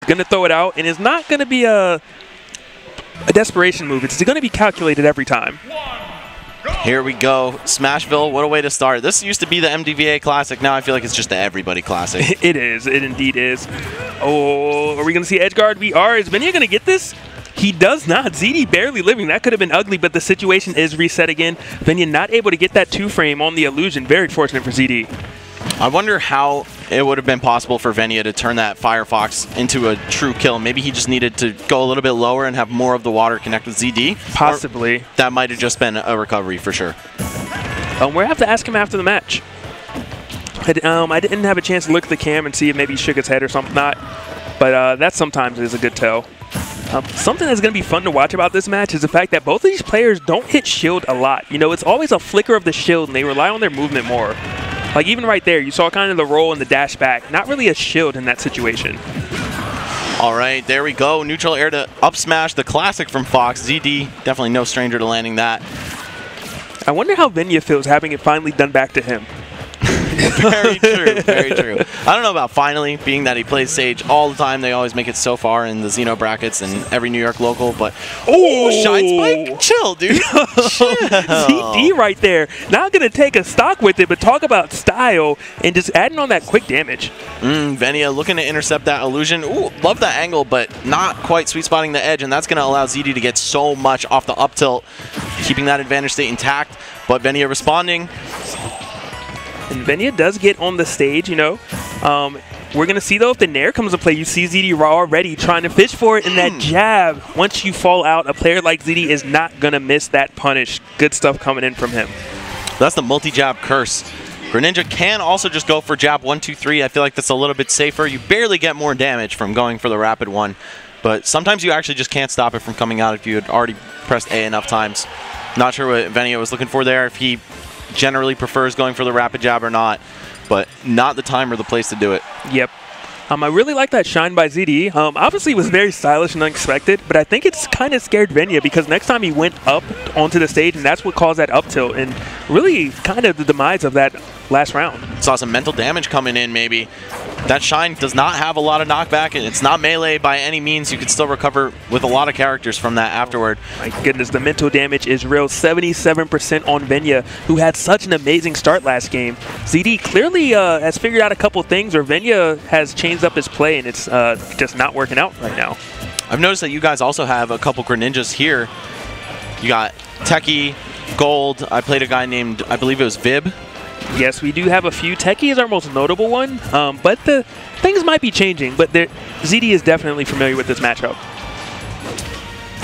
going to throw it out, and it's not going to be a desperation move. It's going to be calculated every time. Here we go. Smashville, what a way to start. This used to be the MDVA Classic. Now I feel like it's just the Everybody Classic. It is. It indeed is. Oh, are we going to see Edgeguard? We are. Is Venia going to get this? He does not. ZD barely living. That could have been ugly, but the situation is reset again. Venia not able to get that 2-frame on the illusion. Very fortunate for ZD. I wonder how it would have been possible for Venia to turn that Firefox into a true kill. Maybe he just needed to go a little bit lower and have more of the water connect with ZD. Possibly. Or that might have just been a recovery for sure. We'll have to ask him after the match. I didn't have a chance to look at the cam and see if maybe he shook his head or something. Not, but that sometimes is a good tell. Something that's going to be fun to watch about this match is the fact that both of these players don't hit shield a lot. You know, it's always a flicker of the shield, and they rely on their movement more. Like, even right there, you saw kind of the roll and the dash back. Not really a shield in that situation. All right, there we go. Neutral air to up smash, the classic from Fox. ZD, definitely no stranger to landing that. I wonder how Venia feels having it finally done back to him. Very true, very true. I don't know about finally, being that he plays Sage all the time. They always make it so far in the Xeno brackets and every New York local, but oh, Shine Spike? Chill, dude. Chill. ZD right there. Not going to take a stock with it, but talk about style and just adding on that quick damage. Venia looking to intercept that illusion. Ooh, love that angle, but not quite sweet spotting the edge, and that's going to allow ZD to get so much off the up tilt, keeping that advantage state intact, but Venia responding. And Venia does get on the stage, you know. We're going to see, though, if the Nair comes to play. You see ZD Raw already trying to fish for it in that jab. Once you fall out, a player like ZD is not going to miss that punish. Good stuff coming in from him. That's the multi-jab curse. Greninja can also just go for jab 1, 2, 3. I feel like that's a little bit safer. You barely get more damage from going for the rapid one. But sometimes you actually just can't stop it from coming out if you had already pressed A enough times. Not sure what Venia was looking for there, if he generally prefers going for the rapid jab or not, but not the time or the place to do it. Yep. I really like that shine by ZD. Obviously, it was very stylish and unexpected, but I think it's kind of scared Venia because next time he went up onto the stage, and that's what caused that up tilt and really kind of the demise of that last round. Saw some mental damage coming in, maybe. That shine does not have a lot of knockback, and it's not melee by any means. You can still recover with a lot of characters from that afterward. My goodness, the mental damage is real. 77% on Venia, who had such an amazing start last game. ZD clearly has figured out a couple things, or Venia has changed up his play, and it's just not working out right now. I've noticed that you guys also have a couple Greninjas here. You got Techie, Gold. I played a guy named, I believe it was Vib. Yes, we do have a few. Techie is our most notable one, but the things might be changing. But ZD is definitely familiar with this matchup.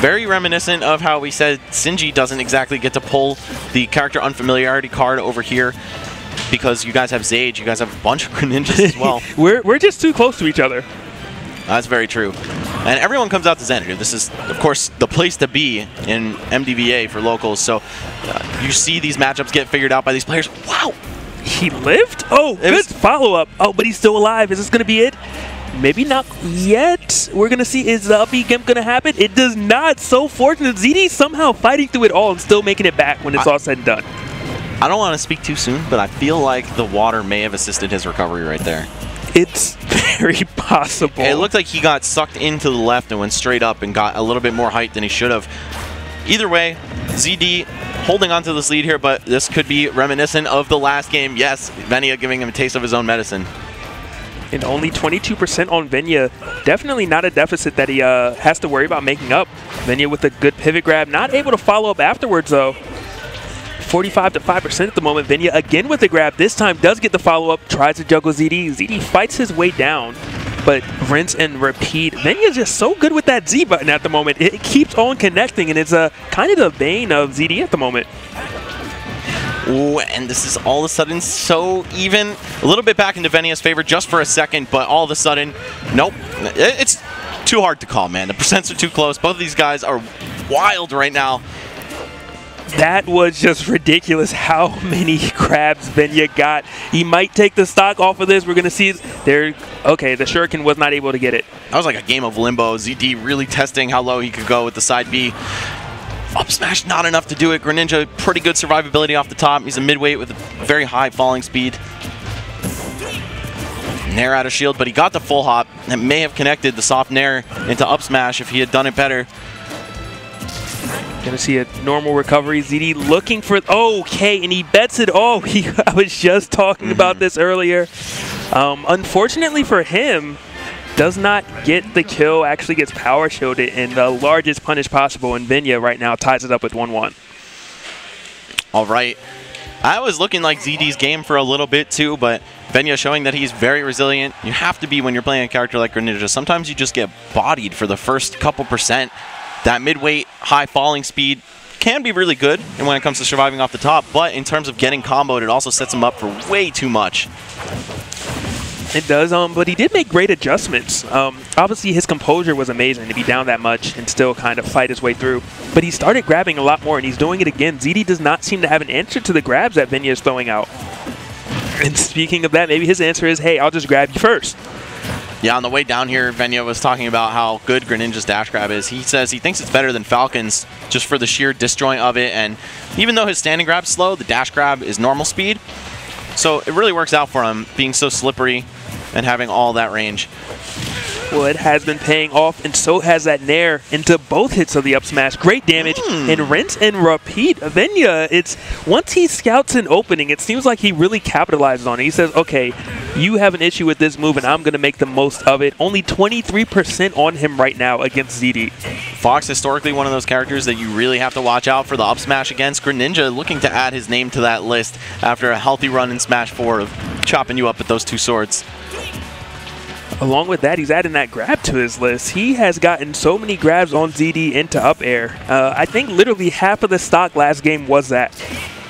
Very reminiscent of how we said Sinji doesn't exactly get to pull the character unfamiliarity card over here because you guys have Zage, you guys have a bunch of Greninjas as well. we're just too close to each other. That's very true. And everyone comes out to Xanadu. This is, of course, the place to be in MDVA for locals. So you see these matchups get figured out by these players. Wow! He lived? Oh, good follow-up. Oh, but he's still alive. Is this going to be it? Maybe not yet. We're going to see, is the VGBootCamp going to happen? It does not. So fortunate. ZD somehow fighting through it all and still making it back when it's all said and done. I don't want to speak too soon, but I feel like the water may have assisted his recovery right there. It's very possible. It looked like he got sucked into the left and went straight up and got a little bit more height than he should have. Either way, ZD holding on to this lead here, but this could be reminiscent of the last game. Yes, Venia giving him a taste of his own medicine. And only 22% on Venia. Definitely not a deficit that he has to worry about making up. Venia with a good pivot grab. Not able to follow up afterwards, though. 45 to 5% at the moment. Venia again with the grab. This time does get the follow-up. Tries to juggle ZD. ZD fights his way down, but rinse and repeat. Venia's just so good with that Z button at the moment. It keeps on connecting, and it's kind of the bane of ZD at the moment. Ooh, and this is all of a sudden so even. A little bit back into Venia's favor just for a second, but all of a sudden, nope. It's too hard to call, man. The percents are too close. Both of these guys are wild right now. That was just ridiculous how many grabs Venia got. He might take the stock off of this. We're going to see there. Okay, the Shuriken was not able to get it. That was like a game of limbo. ZD really testing how low he could go with the side B. Up smash, not enough to do it. Greninja, pretty good survivability off the top. He's a midweight with a very high falling speed. Nair out of shield, but he got the full hop. That may have connected the soft Nair into up smash if he had done it better. Gonna see a normal recovery. ZD looking for, okay, and he bets it. Oh, I was just talking about this earlier. Unfortunately for him, does not get the kill, actually gets power shielded in the largest punish possible, and Venia right now ties it up with 1-1. All right. I was looking like ZD's game for a little bit too, but Venia showing that he's very resilient. You have to be when you're playing a character like Greninja. Sometimes you just get bodied for the first couple percent. That mid-weight, high falling speed can be really good and when it comes to surviving off the top, but in terms of getting comboed, it also sets him up for way too much. It does, but he did make great adjustments. Obviously, his composure was amazing to be down that much and still kind of fight his way through. But he started grabbing a lot more, and he's doing it again. ZD does not seem to have an answer to the grabs that Venia is throwing out. And speaking of that, maybe his answer is, hey, I'll just grab you first. Yeah, on the way down here, Venia was talking about how good Greninja's dash grab is. He says he thinks it's better than Falcon's just for the sheer disjoint of it. And even though his standing grab's slow, the dash grab is normal speed. So it really works out for him, being so slippery and having all that range. Well, it has been paying off, and so has that Nair into both hits of the up smash. Great damage, and rinse and repeat. Venia, it's once he scouts an opening, it seems like he really capitalizes on it. He says, okay, you have an issue with this move, and I'm going to make the most of it. Only 23% on him right now against ZD. Fox, historically one of those characters that you really have to watch out for the up smash against. Greninja looking to add his name to that list after a healthy run in Smash 4 of chopping you up with those two swords. Along with that, he's adding that grab to his list. He has gotten so many grabs on ZD into up air. I think literally half of the stock last game was that.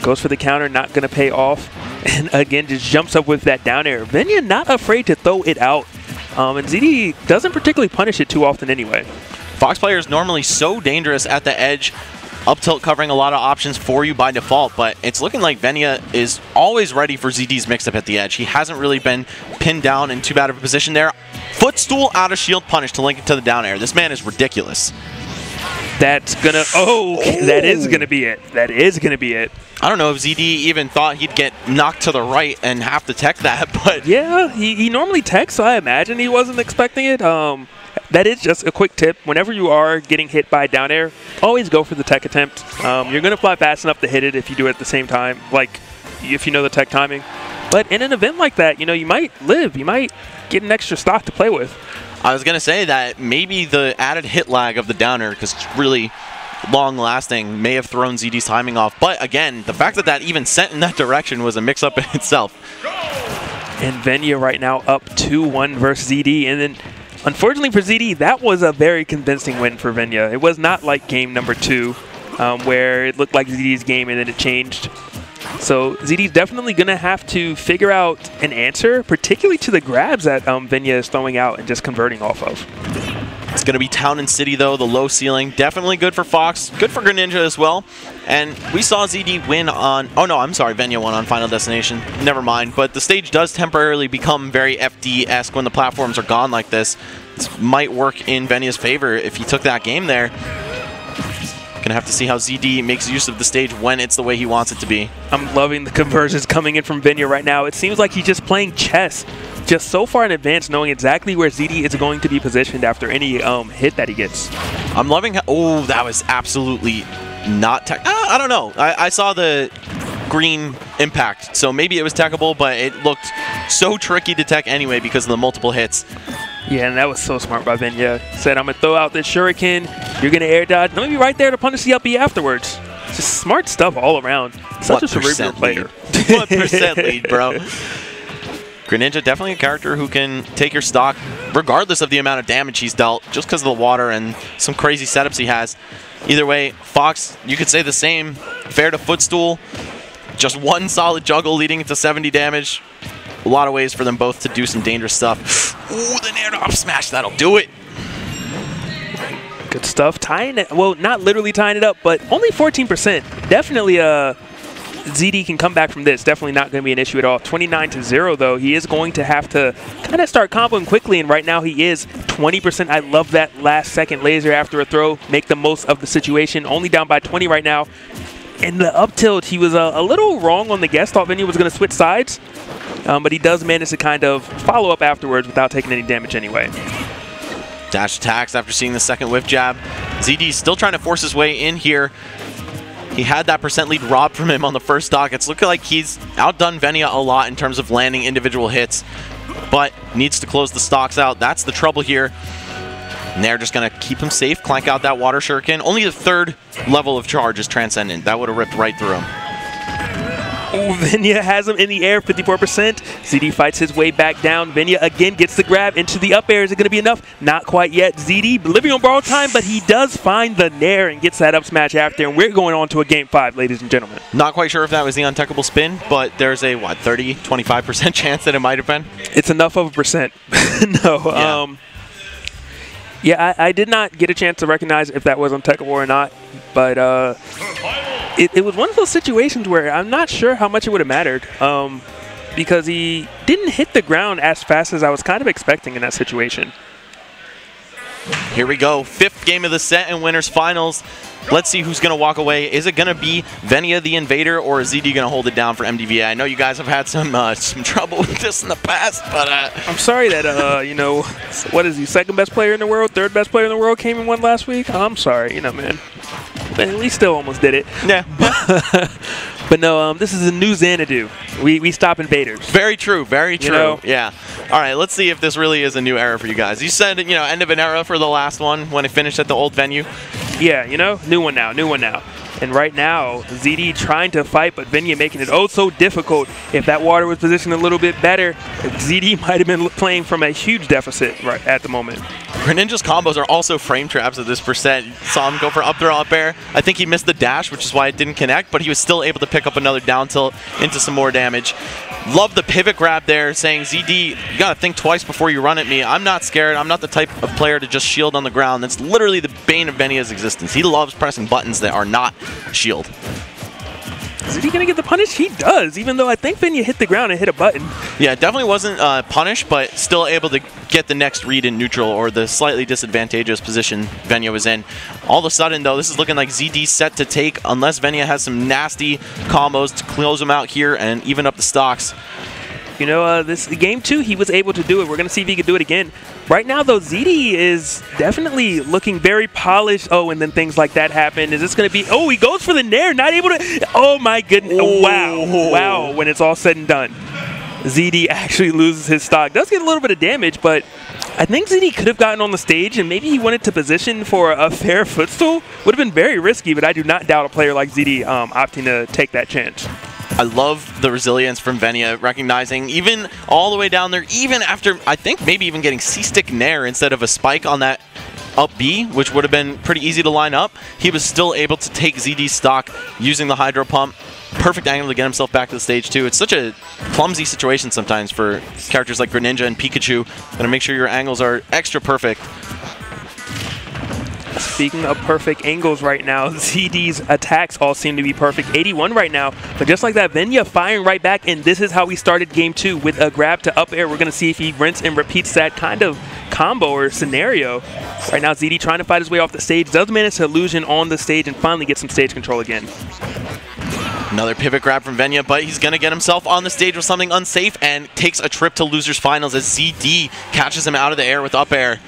Goes for the counter, not going to pay off. And again, just jumps up with that down air. Venia not afraid to throw it out. And ZD doesn't particularly punish it too often anyway. Fox player is normally so dangerous at the edge. Up tilt covering a lot of options for you by default, but it's looking like Venia is always ready for ZD's mix-up at the edge. He hasn't really been pinned down in too bad of a position there. Footstool out of shield punish to link it to the down air. This man is ridiculous. That's gonna, that is gonna be it. That is gonna be it. I don't know if ZD even thought he'd get knocked to the right and have to tech that, but... Yeah, he normally techs, so I imagine he wasn't expecting it. That is just a quick tip. Whenever you are getting hit by down air, always go for the tech attempt. You're going to fly fast enough to hit it if you do it at the same time, like if you know the tech timing. But in an event like that, you know, you might live. You might get an extra stock to play with. I was going to say that maybe the added hit lag of the down air, because it's really long-lasting, may have thrown ZD's timing off. But again, the fact that that even sent in that direction was a mix-up in itself. And Venia right now up 2-1 versus ZD, and then unfortunately for ZD, that was a very convincing win for Venia. It was not like game number 2, where it looked like ZD's game and then it changed. So ZD's definitely going to have to figure out an answer, particularly to the grabs that Venia is throwing out and just converting off of. It's going to be Town and City, though, the low ceiling. Definitely good for Fox, good for Greninja as well. And we saw ZD win on... Oh, no, I'm sorry, Venia won on Final Destination. Never mind. But the stage does temporarily become very FD-esque when the platforms are gone like this. This might work in Venia's favor if he took that game there. Gonna have to see how ZD makes use of the stage when it's the way he wants it to be. I'm loving the conversions coming in from Venia right now. It seems like he's just playing chess, just so far in advance, knowing exactly where ZD is going to be positioned after any hit that he gets. I'm loving how... Oh, that was absolutely not tech... I don't know. I saw the green impact, so maybe it was techable, but it looked so tricky to tech anyway because of the multiple hits. Yeah, and that was so smart by Venia. Said, I'm going to throw out this shuriken. You're going to air dodge. Let me be right there to punish the up B afterwards. Just smart stuff all around. Such a cerebral player. What percent lead, bro? Greninja, definitely a character who can take your stock regardless of the amount of damage he's dealt, just because of the water and some crazy setups he has. Either way, Fox, you could say the same. Fair to footstool. Just one solid juggle leading into 70 damage. A lot of ways for them both to do some dangerous stuff. Ooh, the nair up smash, that'll do it. Good stuff. Tying it, well, not literally tying it up, but only 14%. Definitely ZD can come back from this. Definitely not going to be an issue at all. 29-0 though. He is going to have to kind of start comboing quickly, and right now he is 20%. I love that last second laser after a throw. Make the most of the situation. Only down by 20 right now. In the up tilt, he was a little wrong on the guess. Thought Venia was going to switch sides. but he does manage to kind of follow up afterwards without taking any damage anyway. Dash attacks after seeing the second whiff jab. ZD still trying to force his way in here. He had that percent lead robbed from him on the first stock. It's looking like he's outdone Venia a lot in terms of landing individual hits, but needs to close the stocks out. That's the trouble here. And they're just going to keep him safe, clank out that water shuriken. Only the third level of charge is transcendent. That would have ripped right through him. Ooh, Venia has him in the air, 54%. ZD fights his way back down. Venia again gets the grab into the up air. Is it going to be enough? Not quite yet. ZD living on borrowed time, but he does find the nair and gets that up smash after. And we're going on to a game 5, ladies and gentlemen. Not quite sure if that was the untechable spin, but there's a, what, 30, 25% chance that it might have been? It's enough of a percent. No. Yeah. Yeah, I did not get a chance to recognize if that was untechable or not, but it was one of those situations where I'm not sure how much it would have mattered because he didn't hit the ground as fast as I was kind of expecting in that situation. Here we go, 5th game of the set and winners finals. Let's see who's going to walk away. Is it going to be Venia the Invader, or is ZD going to hold it down for MDVA? I know you guys have had some trouble with this in the past, but I'm sorry that you know, what is he, second best player in the world, third best player in the world came and won last week? I'm sorry, you know, man. But we still almost did it. Yeah. But no, this is a new Xanadu. We stop invaders. Very true. Very true. You know? Yeah. All right, let's see if this really is a new era for you guys. You said, you know, end of an era for the last one when it finished at the old venue. Yeah, you know, new one now, new one now. And right now, ZD trying to fight, but Venia making it oh so difficult. If that water was positioned a little bit better, ZD might have been playing from a huge deficit right at the moment. Greninja's combos are also frame traps at this percent. You saw him go for up throw, up air. I think he missed the dash, which is why it didn't connect, but he was still able to pick up another down tilt into some more damage. Love the pivot grab there, saying, ZD, you got to think twice before you run at me. I'm not scared. I'm not the type of player to just shield on the ground. That's literally the bane of Venia's existence. He loves pressing buttons that are not shield. Is he going to get the punish? He does, even though I think Venia hit the ground and hit a button. Yeah, definitely wasn't punished, but still able to get the next read in neutral, or the slightly disadvantageous position Venia was in. All of a sudden, though, this is looking like ZD set to take, unless Venia has some nasty combos to close him out here and even up the stocks. You know, this game 2, he was able to do it. We're going to see if he can do it again. Right now, though, ZD is definitely looking very polished. Oh, and then things like that happen. Is this going to be... Oh, he goes for the nair, not able to... Oh, my goodness. Oh. Wow. Wow, when it's all said and done. ZD actually loses his stock. Does get a little bit of damage, but I think ZD could have gotten on the stage, and maybe he wanted to position for a fair footstool. Would have been very risky, but I do not doubt a player like ZD opting to take that chance. I love the resilience from Venia, recognizing even all the way down there, even after, I think, maybe even getting C-stick nair instead of a spike on that up B, which would have been pretty easy to line up, he was still able to take ZD's stock using the hydro pump. Perfect angle to get himself back to the stage, too. It's such a clumsy situation sometimes for characters like Greninja and Pikachu. Gotta make sure your angles are extra perfect. Speaking of perfect angles right now, ZD's attacks all seem to be perfect. 81 right now, but just like that, Venia firing right back, and this is how we started game 2 with a grab to up air. We're going to see if he rinse and repeats that kind of combo or scenario. Right now, ZD trying to fight his way off the stage, does manage to illusion on the stage and finally get some stage control again. Another pivot grab from Venia, but he's going to get himself on the stage with something unsafe and takes a trip to losers finals as ZD catches him out of the air with up air.